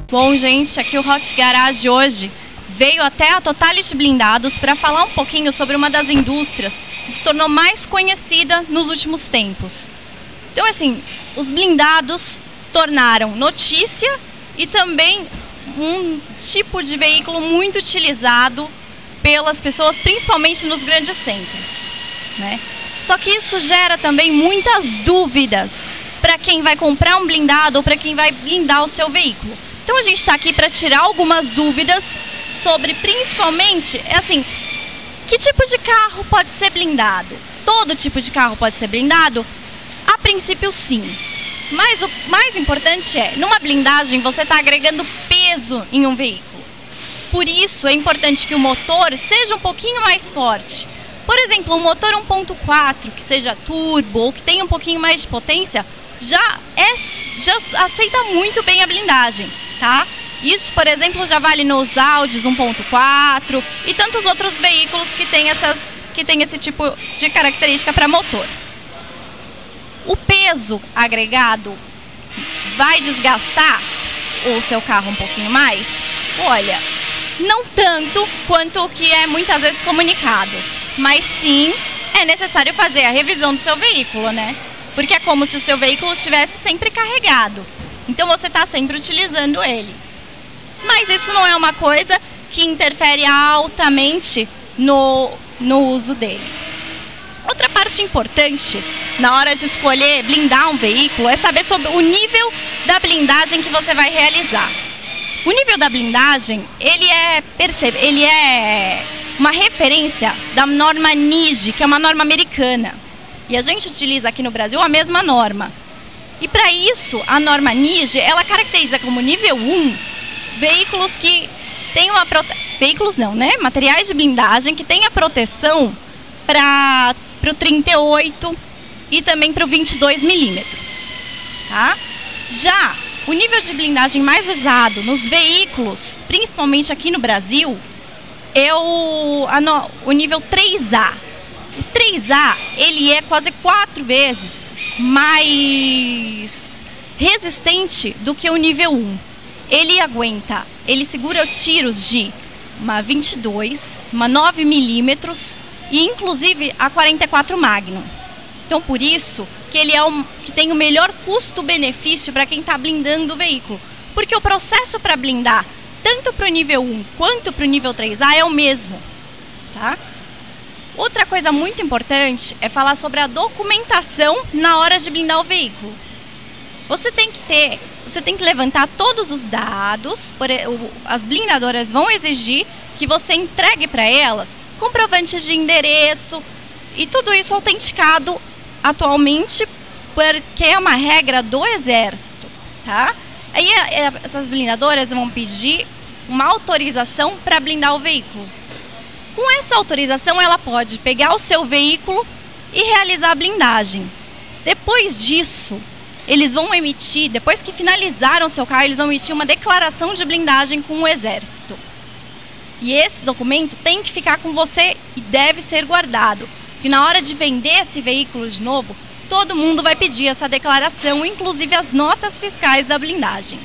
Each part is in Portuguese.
Bom, gente, aqui o Hot Garage hoje veio até a Totality Blindados para falar um pouquinho sobre uma das indústrias que se tornou mais conhecida nos últimos tempos. Então, assim, os blindados se tornaram notícia e também um tipo de veículo muito utilizado pelas pessoas, principalmente nos grandes centros, né? Só que isso gera também muitas dúvidas para quem vai comprar um blindado ou para quem vai blindar o seu veículo. Então a gente está aqui para tirar algumas dúvidas sobre, principalmente, assim, que tipo de carro pode ser blindado? Todo tipo de carro pode ser blindado? A princípio, sim. Mas o mais importante é, numa blindagem você está agregando peso em um veículo. Por isso é importante que o motor seja um pouquinho mais forte. Por exemplo, um motor 1.4 que seja turbo ou que tenha um pouquinho mais de potência, já aceita muito bem a blindagem, tá? Isso, por exemplo, já vale nos Audis 1.4 e tantos outros veículos que tem esse tipo de característica para motor. O peso agregado vai desgastar o seu carro um pouquinho mais? Olha, não tanto quanto o que é muitas vezes comunicado, mas sim é necessário fazer a revisão do seu veículo, né? Porque é como se o seu veículo estivesse sempre carregado. Então você está sempre utilizando ele. Mas isso não é uma coisa que interfere altamente no uso dele. Outra parte importante na hora de escolher blindar um veículo é saber sobre o nível da blindagem que você vai realizar. O nível da blindagem, ele é uma referência da norma NIGE, que é uma norma americana. E a gente utiliza aqui no Brasil a mesma norma. E para isso, a norma NIGE, ela caracteriza como nível 1 veículos que têm uma materiais de blindagem que têm a proteção para o 38 e também para o 22 milímetros. Tá? Já o nível de blindagem mais usado nos veículos, principalmente aqui no Brasil, é o nível 3A. O 3A, ele é quase 4 vezes mais resistente do que o nível 1. Ele segura tiros de uma 22, uma 9 milímetros e inclusive a 44 Magnum. Então por isso que ele que tem o melhor custo-benefício para quem está blindando o veículo. Porque o processo para blindar, tanto para o nível 1 quanto para o nível 3A, é o mesmo. Tá? Outra coisa muito importante é falar sobre a documentação na hora de blindar o veículo. Você tem que levantar todos os dados, as blindadoras vão exigir que você entregue para elas comprovantes de endereço e tudo isso autenticado atualmente, porque é uma regra do Exército, tá? Aí essas blindadoras vão pedir uma autorização para blindar o veículo. Com essa autorização, ela pode pegar o seu veículo e realizar a blindagem. Depois disso, eles vão emitir, depois que finalizaram o seu carro, eles vão emitir uma declaração de blindagem com o Exército. E esse documento tem que ficar com você e deve ser guardado. E na hora de vender esse veículo de novo, todo mundo vai pedir essa declaração, inclusive as notas fiscais da blindagem.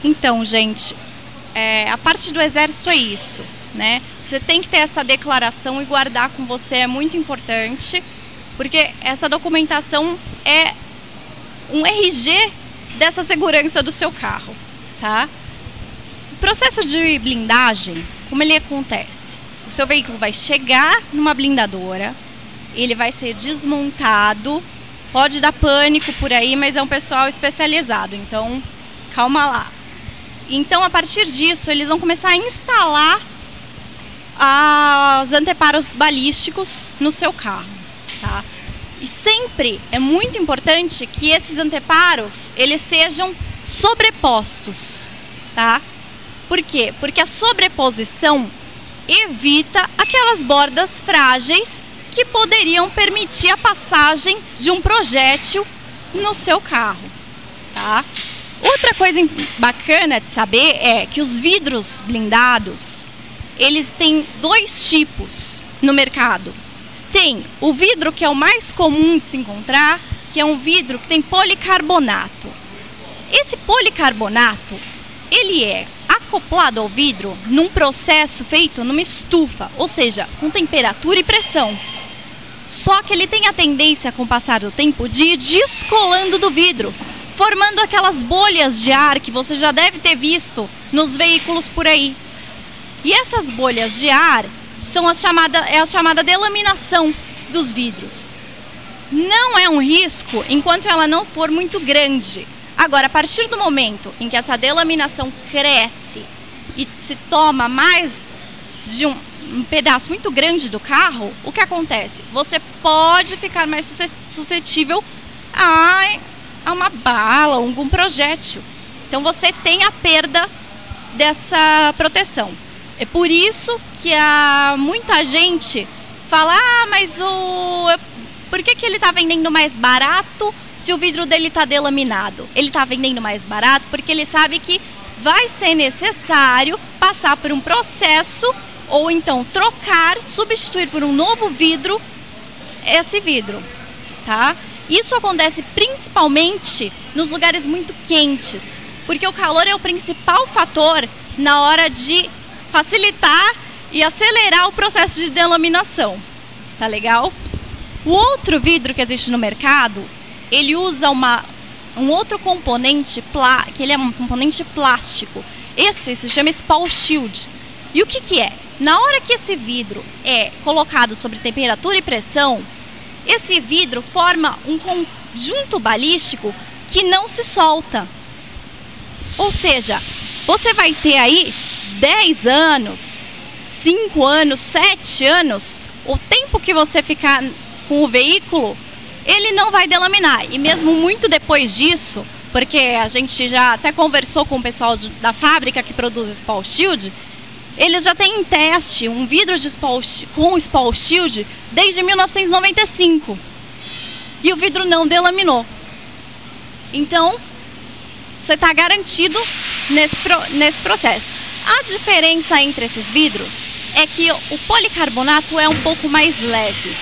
Então, gente, a parte do Exército é isso, né? Você tem que ter essa declaração e guardar com você, é muito importante, porque essa documentação é um RG dessa segurança do seu carro, tá? O processo de blindagem, como ele acontece? O seu veículo vai chegar numa blindadora, ele vai ser desmontado, pode dar pânico por aí, mas é um pessoal especializado, então calma lá. Então, a partir disso, eles vão começar a instalar os anteparos balísticos no seu carro, tá? E sempre é muito importante que esses anteparos, eles sejam sobrepostos, tá? Por quê? Porque a sobreposição evita aquelas bordas frágeis que poderiam permitir a passagem de um projétil no seu carro, tá? Outra coisa bacana de saber é que os vidros blindados, eles têm dois tipos no mercado. Tem o vidro que é o mais comum de se encontrar, que é um vidro que tem policarbonato. Esse policarbonato, ele é acoplado ao vidro num processo feito numa estufa, ou seja, com temperatura e pressão. Só que ele tem a tendência, com o passar do tempo, de ir descolando do vidro, formando aquelas bolhas de ar que você já deve ter visto nos veículos por aí. E essas bolhas de ar são a chamada delaminação dos vidros. Não é um risco enquanto ela não for muito grande. Agora, a partir do momento em que essa delaminação cresce e se toma mais de um pedaço muito grande do carro, o que acontece? Você pode ficar mais suscetível a uma bala, algum projétil. Então você tem a perda dessa proteção. É por isso que muita gente fala, mas por que ele está vendendo mais barato se o vidro dele está delaminado? Ele está vendendo mais barato porque ele sabe que vai ser necessário passar por um processo ou então trocar, substituir por um novo vidro esse vidro, tá? Isso acontece principalmente nos lugares muito quentes, porque o calor é o principal fator na hora de facilitar e acelerar o processo de delaminação. Tá legal? O outro vidro que existe no mercado, ele usa um outro componente, que ele é um componente plástico. Esse se chama Spall Shield. E o que é? Na hora que esse vidro é colocado sob temperatura e pressão, esse vidro forma um conjunto balístico que não se solta. Ou seja, você vai ter aí 10 anos, 5 anos, 7 anos, o tempo que você ficar com o veículo, ele não vai delaminar. E mesmo muito depois disso, porque a gente já até conversou com o pessoal da fábrica que produz o Spall Shield, eles já têm em teste um vidro com o Spall Shield desde 1995. E o vidro não delaminou. Então, você está garantido nesse processo. A diferença entre esses vidros é que o policarbonato é um pouco mais leve.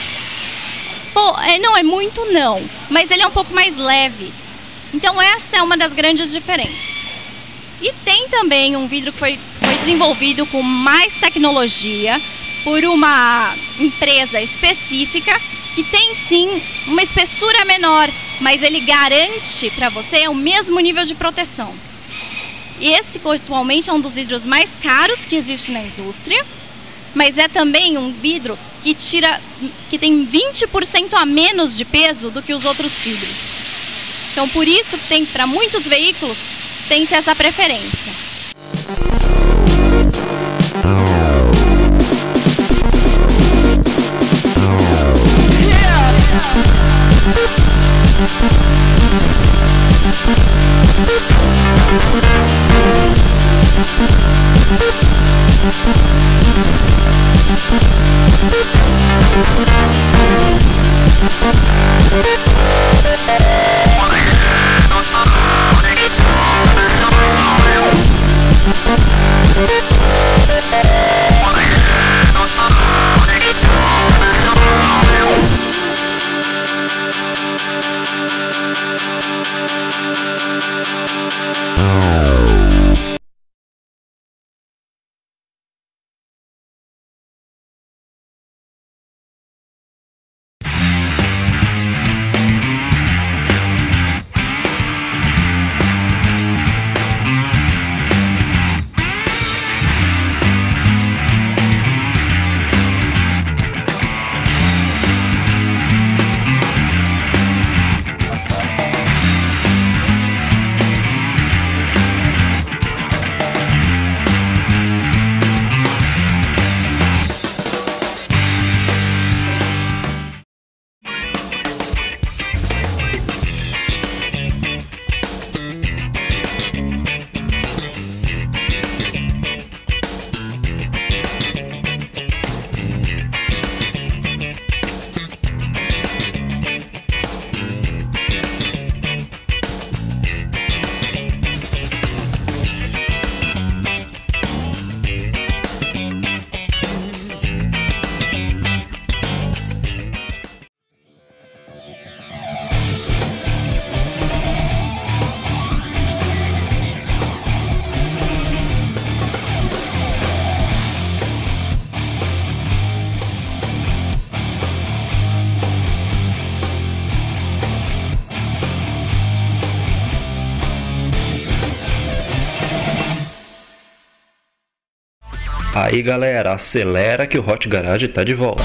Não é muito não, mas ele é um pouco mais leve. Então essa é uma das grandes diferenças. E tem também um vidro que foi desenvolvido com mais tecnologia por uma empresa específica que tem sim uma espessura menor, mas ele garante para você o mesmo nível de proteção. E esse atualmente é um dos vidros mais caros que existe na indústria, mas é também um vidro que tem 20% a menos de peso do que os outros vidros. Então por isso tem, para muitos veículos, tem-se essa preferência. Aí galera, acelera que o Hot Garage tá de volta.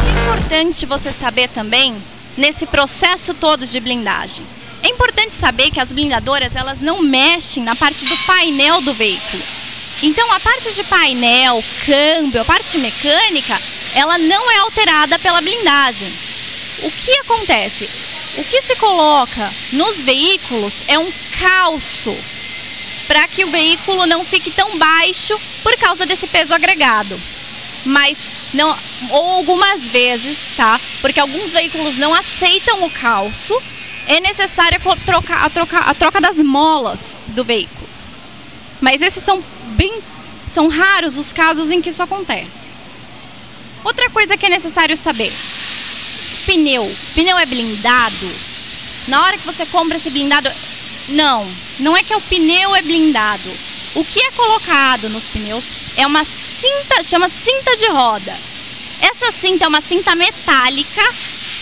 É importante você saber também, nesse processo todo de blindagem, é importante saber que as blindadoras elas não mexem na parte do painel do veículo. Então a parte de painel, câmbio, a parte mecânica, ela não é alterada pela blindagem. O que acontece? O que se coloca nos veículos é um calço para que o veículo não fique tão baixo por causa desse peso agregado. Mas não, ou algumas vezes, tá? Porque alguns veículos não aceitam o calço, é necessária a troca das molas do veículo. Mas esses são raros os casos em que isso acontece. Outra coisa que é necessário saber: pneu é blindado? Na hora que você compra esse blindado, não é que o pneu é blindado. O que é colocado nos pneus é uma cinta, chama cinta de roda. Essa cinta é uma cinta metálica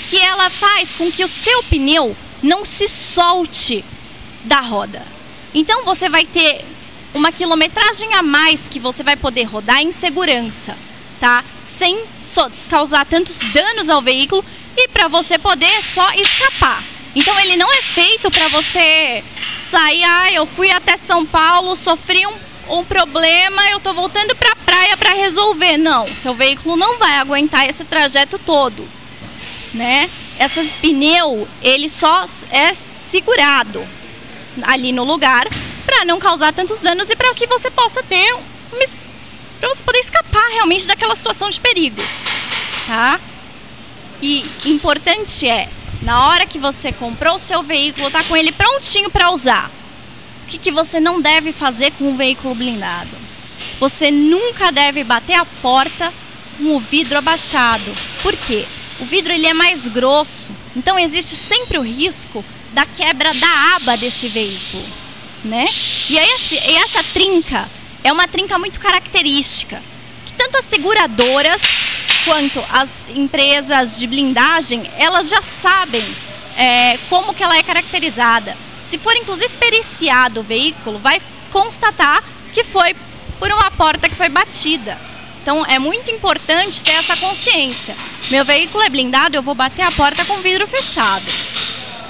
que ela faz com que o seu pneu não se solte da roda. Então você vai ter uma quilometragem a mais que você vai poder rodar em segurança, tá? Sem causar tantos danos ao veículo e para você poder só escapar. Então ele não é feito para você sair, eu fui até São Paulo, sofri um problema, eu tô voltando para a praia para resolver. Não, seu veículo não vai aguentar esse trajeto todo, né? Esses pneus, ele só é segurado ali no lugar para não causar tantos danos e para que você possa ter para você poder escapar realmente daquela situação de perigo, tá? E importante na hora que você comprou o seu veículo, tá com ele prontinho para usar. O que você não deve fazer com um veículo blindado? Você nunca deve bater a porta com o vidro abaixado. Por quê? O vidro ele é mais grosso, então existe sempre o risco da quebra da aba desse veículo, né? E essa trinca é uma trinca muito característica, que tanto as seguradoras quanto as empresas de blindagem, elas já sabem como que ela é caracterizada. Se for inclusive periciado o veículo, vai constatar que foi por uma porta que foi batida. Então é muito importante ter essa consciência. Meu veículo é blindado, eu vou bater a porta com o vidro fechado.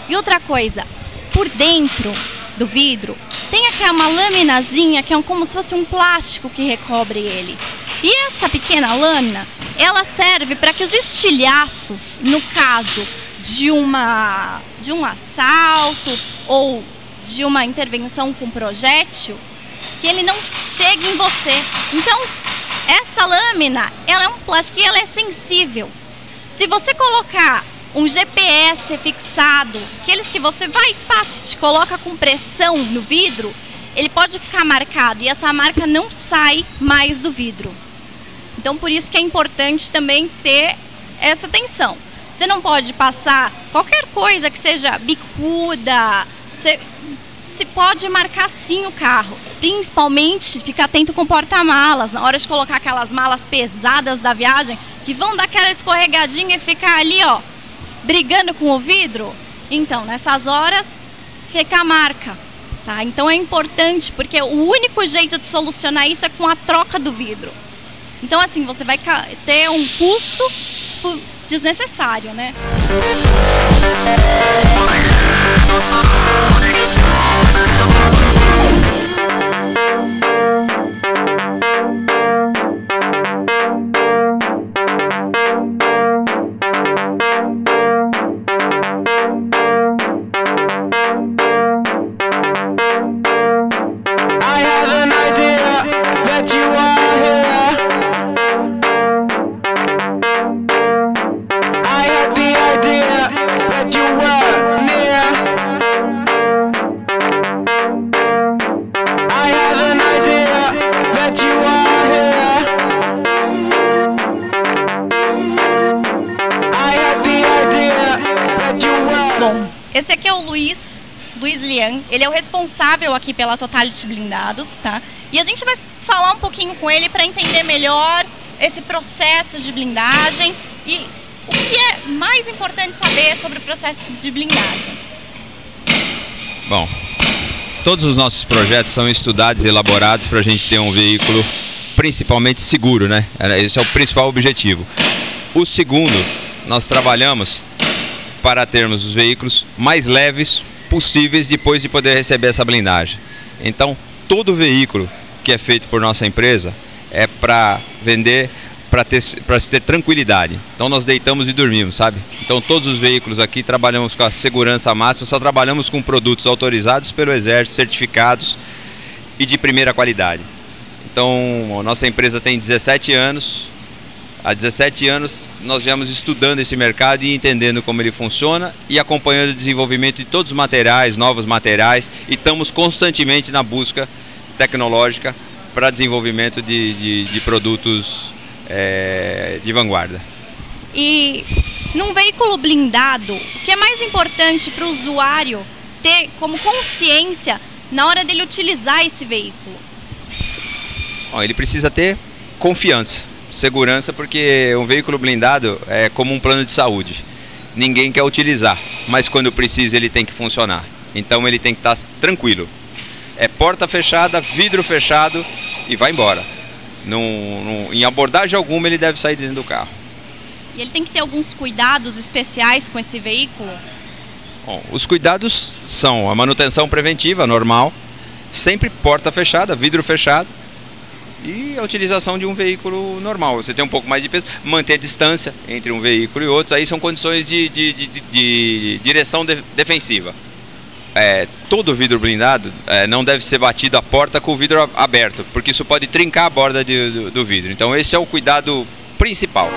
E outra coisa, por dentro do vidro tem uma laminazinha que é como se fosse um plástico que recobre ele. E essa pequena lâmina, ela serve para que os estilhaços, no caso de um assalto ou de uma intervenção com projétil, que ele não chegue em você. Então, essa lâmina, ela é um plástico e ela é sensível. Se você colocar um GPS fixado, aqueles que você coloca com pressão no vidro, ele pode ficar marcado e essa marca não sai mais do vidro. Então, por isso que é importante também ter essa atenção. Você não pode passar qualquer coisa que seja bicuda, se pode marcar sim o carro. Principalmente, fica atento com o porta-malas, na hora de colocar aquelas malas pesadas da viagem, que vão dar aquela escorregadinha e ficar ali, brigando com o vidro. Então, nessas horas, fica a marca, tá? Então é importante, porque o único jeito de solucionar isso é com a troca do vidro. Então, assim, você vai ter um custo desnecessário, né? Bom, esse aqui é o Luiz Lian, ele é o responsável aqui pela Totality Blindados, tá? E a gente vai falar um pouquinho com ele para entender melhor esse processo de blindagem e o que é mais importante saber sobre o processo de blindagem. Bom, todos os nossos projetos são estudados e elaborados para a gente ter um veículo principalmente seguro, né? Esse é o principal objetivo. O segundo, nós trabalhamos para termos os veículos mais leves possíveis depois de poder receber essa blindagem. Então, todo veículo que é feito por nossa empresa é para vender, para se ter tranquilidade. Então nós deitamos e dormimos, sabe? Então todos os veículos aqui trabalhamos com a segurança máxima, só trabalhamos com produtos autorizados pelo Exército, certificados e de primeira qualidade. Então a nossa empresa tem 17 anos. Há 17 anos nós viemos estudando esse mercado e entendendo como ele funciona e acompanhando o desenvolvimento de todos os materiais, novos materiais, e estamos constantemente na busca tecnológica para desenvolvimento de produtos de vanguarda. E num veículo blindado, o que é mais importante para o usuário ter como consciência na hora dele utilizar esse veículo? Bom, ele precisa ter confiança. Segurança, porque um veículo blindado é como um plano de saúde. Ninguém quer utilizar, mas quando precisa ele tem que funcionar. Então ele tem que estar tranquilo. é porta fechada, vidro fechado e vai embora. Em abordagem alguma ele deve sair dentro do carro. E ele tem que ter alguns cuidados especiais com esse veículo? Bom, os cuidados são a manutenção preventiva normal, sempre porta fechada, vidro fechado, e a utilização de um veículo normal. Você tem um pouco mais de peso, manter a distância entre um veículo e outro, aí são condições de direção defensiva. Todo vidro blindado não deve ser batido a porta com o vidro aberto, porque isso pode trincar a borda do vidro. Então esse é o cuidado principal.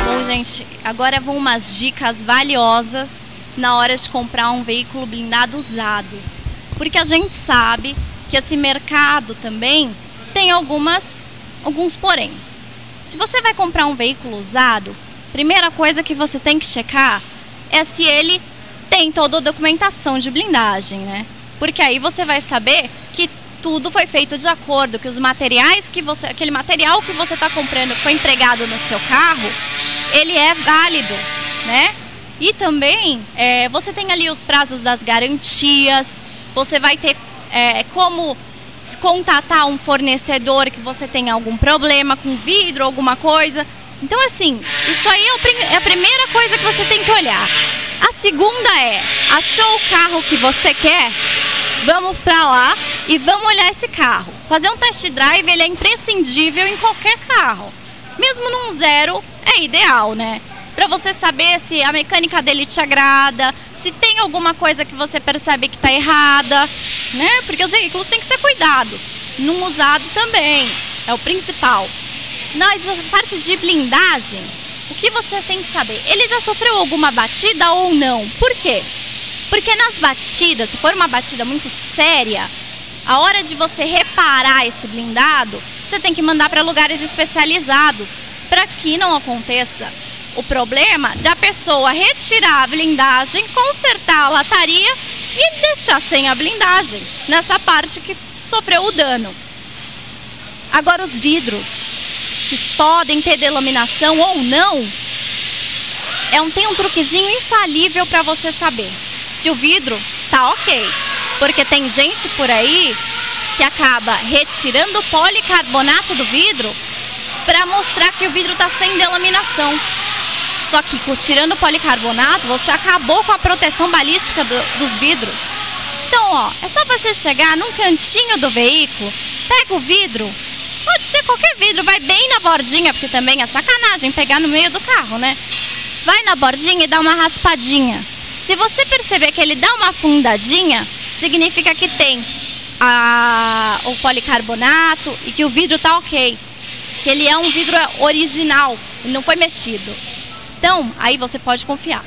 Bom, gente, agora vão umas dicas valiosas na hora de comprar um veículo blindado usado. Porque a gente sabe que esse mercado também tem alguns poréns. Se você vai comprar um veículo usado, primeira coisa que você tem que checar é se ele tem toda a documentação de blindagem, né? Porque aí você vai saber que tudo foi feito de acordo, que os materiais aquele material que você está comprando, que foi empregado no seu carro, ele é válido, né? E também você tem ali os prazos das garantias, você vai ter como contatar um fornecedor que você tem algum problema com vidro, alguma coisa. Então, assim, isso aí é a primeira coisa que você tem que olhar. A segunda achou o carro que você quer? Vamos para lá e vamos olhar esse carro. Fazer um test drive, ele é imprescindível em qualquer carro. Mesmo num zero, é ideal, né? Para você saber se a mecânica dele te agrada, se tem alguma coisa que você percebe que está errada, né? Porque os veículos têm que ser cuidados. Num usado também, é o principal. Nas partes de blindagem, o que você tem que saber? Ele já sofreu alguma batida ou não? Por quê? Porque nas batidas, se for uma batida muito séria, a hora de você reparar esse blindado, você tem que mandar para lugares especializados, para que não aconteça o problema da pessoa retirar a blindagem, consertar a lataria e deixar sem a blindagem, nessa parte que sofreu o dano. Agora, os vidros, que podem ter delaminação ou não, tem um truquezinho infalível para você saber se o vidro tá ok. Porque tem gente por aí que acaba retirando o policarbonato do vidro para mostrar que o vidro tá sem delaminação. Só que tirando o policarbonato, você acabou com a proteção balística dos vidros. Então, é só você chegar num cantinho do veículo, pega o vidro, pode ser qualquer vidro, vai bem na bordinha, porque também é sacanagem pegar no meio do carro, né? Vai na bordinha e dá uma raspadinha. Se você perceber que ele dá uma afundadinha, significa que tem o policarbonato e que o vidro tá ok. Que ele é um vidro original, ele não foi mexido. Então, aí você pode confiar.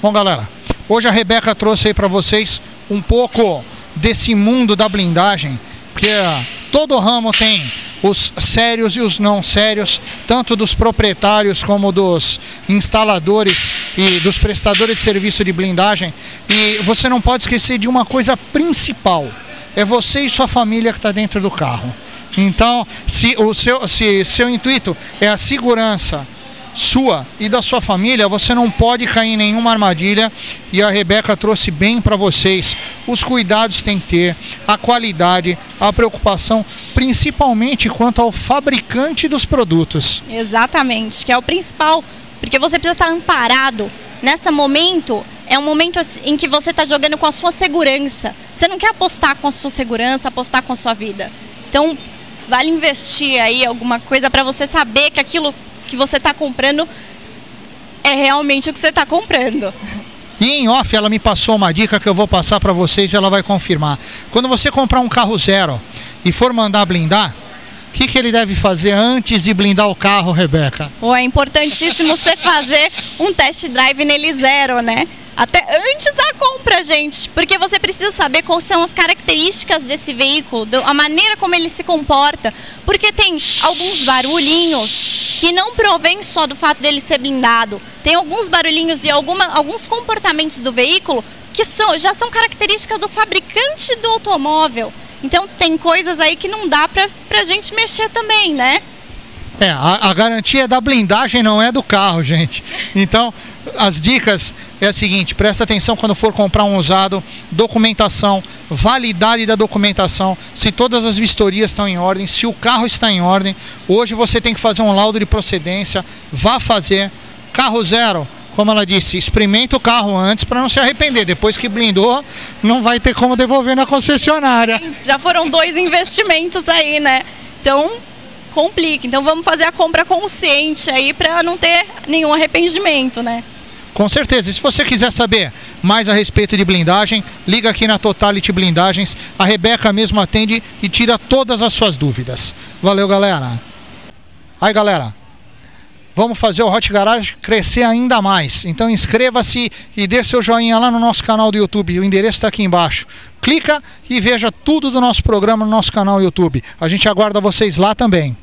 Bom, galera, hoje a Rebeca trouxe aí para vocês um pouco desse mundo da blindagem, porque todo ramo tem os sérios e os não sérios, tanto dos proprietários como dos instaladores e dos prestadores de serviço de blindagem. E você não pode esquecer de uma coisa principal: é você e sua família que está dentro do carro. Então, se seu intuito é a segurança sua e da sua família, você não pode cair em nenhuma armadilha, e a Rebeca trouxe bem para vocês os cuidados que tem que ter, a qualidade, a preocupação, principalmente quanto ao fabricante dos produtos. Exatamente, que é o principal, porque você precisa estar amparado. Nesse momento, é um momento em que você está jogando com a sua segurança. Você não quer apostar com a sua segurança, apostar com a sua vida. Então, vale investir aí alguma coisa para você saber que aquilo que você está comprando é realmente o que você está comprando. E em off ela me passou uma dica que eu vou passar para vocês e ela vai confirmar. Quando você comprar um carro zero e for mandar blindar, o que ele deve fazer antes de blindar o carro, Rebeca? É importantíssimo você fazer um test drive nele zero, né? Até antes da compra, gente, porque você precisa saber quais são as características desse veículo, a maneira como ele se comporta, porque tem alguns barulhinhos que não provém só do fato dele ser blindado, tem alguns barulhinhos e alguns comportamentos do veículo que já são características do fabricante do automóvel. Então tem coisas aí que não dá pra gente mexer também, né? A garantia é da blindagem, não é do carro, gente. Então, as dicas é a seguinte: presta atenção quando for comprar um usado, documentação, validade da documentação, se todas as vistorias estão em ordem, se o carro está em ordem. Hoje você tem que fazer um laudo de procedência, vá fazer. Carro zero, como ela disse, experimenta o carro antes para não se arrepender. Depois que blindou, não vai ter como devolver na concessionária. Já foram 2 investimentos aí, né? Então complica. Então vamos fazer a compra consciente aí para não ter nenhum arrependimento, né? Com certeza. E se você quiser saber mais a respeito de blindagem, liga aqui na Totality Blindagens. A Rebeca mesmo atende e tira todas as suas dúvidas. Valeu, galera. Aí, galera, vamos fazer o Hot Garage crescer ainda mais. Então inscreva-se e dê seu joinha lá no nosso canal do YouTube. O endereço está aqui embaixo. Clica e veja tudo do nosso programa no nosso canal do YouTube. A gente aguarda vocês lá também.